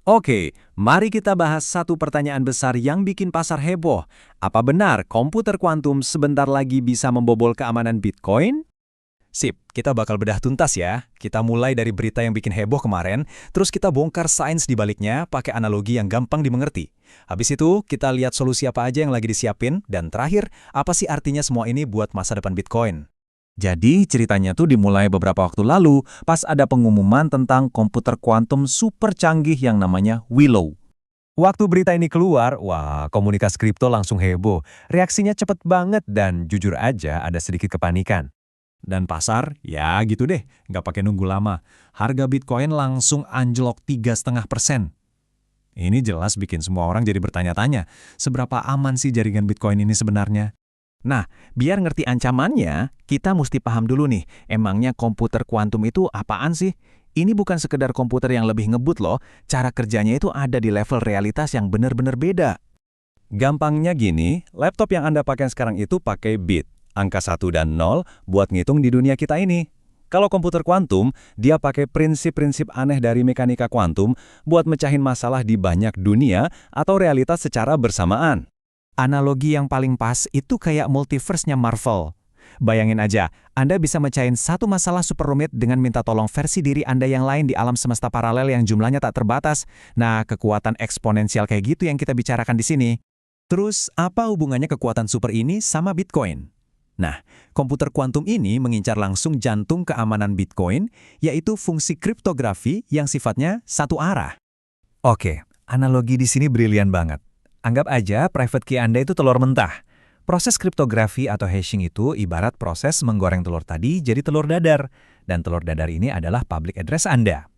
Oke, mari kita bahas satu pertanyaan besar yang bikin pasar heboh. Apa benar komputer kuantum sebentar lagi bisa membobol keamanan Bitcoin? Sip, kita bakal bedah tuntas ya. Kita mulai dari berita yang bikin heboh kemarin, terus kita bongkar sains di baliknya pakai analogi yang gampang dimengerti. Habis itu, kita lihat solusi apa aja yang lagi disiapin, dan terakhir, apa sih artinya semua ini buat masa depan Bitcoin. Jadi ceritanya tuh dimulai beberapa waktu lalu pas ada pengumuman tentang komputer kuantum super canggih yang namanya Willow. Waktu berita ini keluar, wah, komunitas kripto langsung heboh. Reaksinya cepet banget dan jujur aja ada sedikit kepanikan. Dan pasar, ya gitu deh, nggak pakai nunggu lama. Harga Bitcoin langsung anjlok 3,5%. Ini jelas bikin semua orang jadi bertanya-tanya, seberapa aman sih jaringan Bitcoin ini sebenarnya? Nah, biar ngerti ancamannya, kita mesti paham dulu nih, emangnya komputer kuantum itu apaan sih? Ini bukan sekedar komputer yang lebih ngebut loh, cara kerjanya itu ada di level realitas yang benar-benar beda. Gampangnya gini, laptop yang Anda pakai sekarang itu pakai bit, angka 1 dan 0 buat ngitung di dunia kita ini. Kalau komputer kuantum, dia pakai prinsip-prinsip aneh dari mekanika kuantum buat mecahin masalah di banyak dunia atau realitas secara bersamaan. Analogi yang paling pas itu kayak multiverse-nya Marvel. Bayangin aja, Anda bisa mecahin satu masalah super rumit dengan minta tolong versi diri Anda yang lain di alam semesta paralel yang jumlahnya tak terbatas. Nah, kekuatan eksponensial kayak gitu yang kita bicarakan di sini. Terus, apa hubungannya kekuatan super ini sama Bitcoin? Nah, komputer kuantum ini mengincar langsung jantung keamanan Bitcoin, yaitu fungsi kriptografi yang sifatnya satu arah. Oke, analogi di sini brilian banget. Anggap aja private key Anda itu telur mentah. Proses kriptografi atau hashing itu ibarat proses menggoreng telur tadi jadi telur dadar, dan telur dadar ini adalah public address Anda.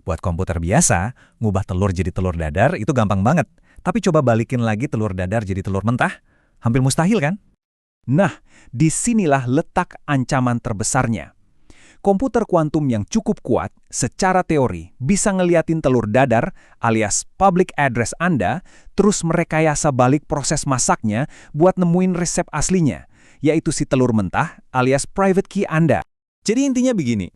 Buat komputer biasa, ngubah telur jadi telur dadar itu gampang banget. Tapi coba balikin lagi telur dadar jadi telur mentah, hampir mustahil kan? Nah, disinilah letak ancaman terbesarnya. Komputer kuantum yang cukup kuat, secara teori, bisa ngeliatin telur dadar alias public address Anda, terus merekayasa balik proses masaknya buat nemuin resep aslinya, yaitu si telur mentah alias private key Anda. Jadi intinya begini,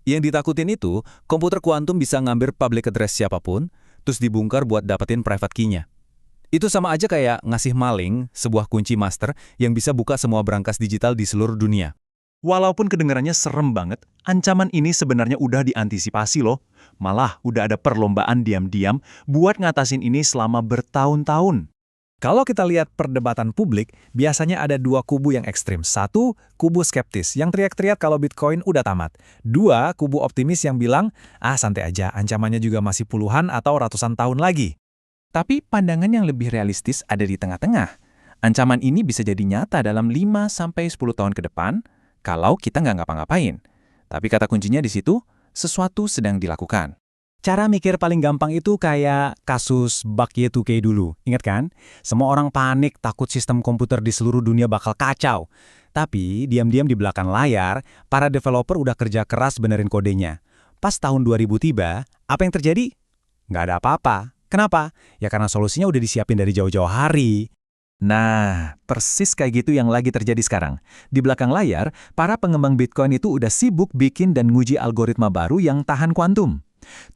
yang ditakutin itu, komputer kuantum bisa ngambil public address siapapun, terus dibongkar buat dapetin private key-nya. Itu sama aja kayak ngasih maling sebuah kunci master yang bisa buka semua brankas digital di seluruh dunia. Walaupun kedengarannya serem banget, ancaman ini sebenarnya udah diantisipasi loh. Malah udah ada perlombaan diam-diam buat ngatasin ini selama bertahun-tahun. Kalau kita lihat perdebatan publik, biasanya ada dua kubu yang ekstrim. Satu, kubu skeptis yang teriak-teriak kalau Bitcoin udah tamat. Dua, kubu optimis yang bilang, santai aja, ancamannya juga masih puluhan atau ratusan tahun lagi. Tapi pandangan yang lebih realistis ada di tengah-tengah. Ancaman ini bisa jadi nyata dalam 5-10 tahun ke depan kalau kita nggak ngapa-ngapain. Tapi kata kuncinya di situ, sesuatu sedang dilakukan. Cara mikir paling gampang itu kayak kasus bug Y2K dulu. Ingat kan? Semua orang panik takut sistem komputer di seluruh dunia bakal kacau. Tapi diam-diam di belakang layar, para developer udah kerja keras benerin kodenya. Pas tahun 2000 tiba, apa yang terjadi? Nggak ada apa-apa. Kenapa? Ya karena solusinya udah disiapin dari jauh-jauh hari. Nah, persis kayak gitu yang lagi terjadi sekarang. Di belakang layar, para pengembang Bitcoin itu udah sibuk bikin dan nguji algoritma baru yang tahan kuantum.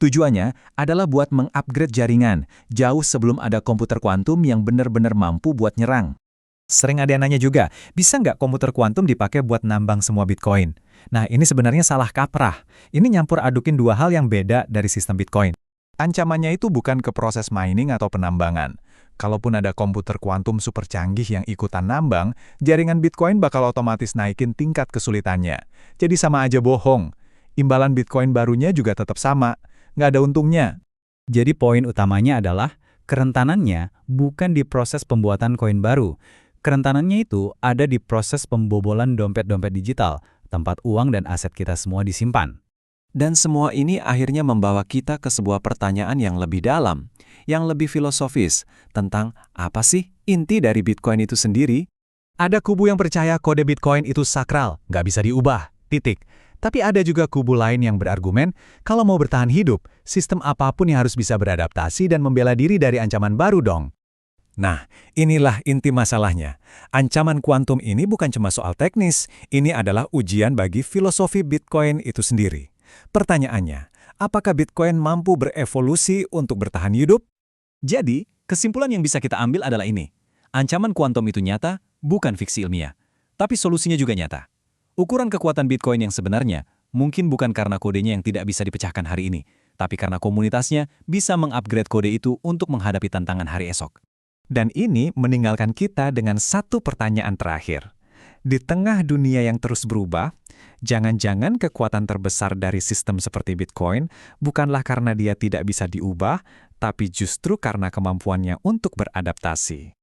Tujuannya adalah buat mengupgrade jaringan, jauh sebelum ada komputer kuantum yang benar-benar mampu buat nyerang. Sering ada yang nanya juga, bisa nggak komputer kuantum dipakai buat nambang semua Bitcoin? Nah, ini sebenarnya salah kaprah. Ini nyampur adukin dua hal yang beda dari sistem Bitcoin. Ancamannya itu bukan ke proses mining atau penambangan. Kalaupun ada komputer kuantum super canggih yang ikutan nambang, jaringan Bitcoin bakal otomatis naikin tingkat kesulitannya. Jadi sama aja bohong. Imbalan Bitcoin barunya juga tetap sama. Nggak ada untungnya. Jadi poin utamanya adalah kerentanannya bukan di proses pembuatan koin baru. Kerentanannya itu ada di proses pembobolan dompet-dompet digital, tempat uang dan aset kita semua disimpan. Dan semua ini akhirnya membawa kita ke sebuah pertanyaan yang lebih dalam, yang lebih filosofis, tentang apa sih inti dari Bitcoin itu sendiri? Ada kubu yang percaya kode Bitcoin itu sakral, nggak bisa diubah, titik. Tapi ada juga kubu lain yang berargumen, kalau mau bertahan hidup, sistem apapun yang harus bisa beradaptasi dan membela diri dari ancaman baru dong. Nah, inilah inti masalahnya. Ancaman kuantum ini bukan cuma soal teknis, ini adalah ujian bagi filosofi Bitcoin itu sendiri. Pertanyaannya, Apakah Bitcoin mampu berevolusi untuk bertahan hidup? Jadi, kesimpulan yang bisa kita ambil adalah ini. Ancaman kuantum itu nyata, bukan fiksi ilmiah. Tapi solusinya juga nyata. Ukuran kekuatan Bitcoin yang sebenarnya mungkin bukan karena kodenya yang tidak bisa dipecahkan hari ini, tapi karena komunitasnya bisa mengupgrade kode itu untuk menghadapi tantangan hari esok. Dan ini meninggalkan kita dengan satu pertanyaan terakhir. Di tengah dunia yang terus berubah, jangan-jangan kekuatan terbesar dari sistem seperti Bitcoin bukanlah karena dia tidak bisa diubah, tapi justru karena kemampuannya untuk beradaptasi.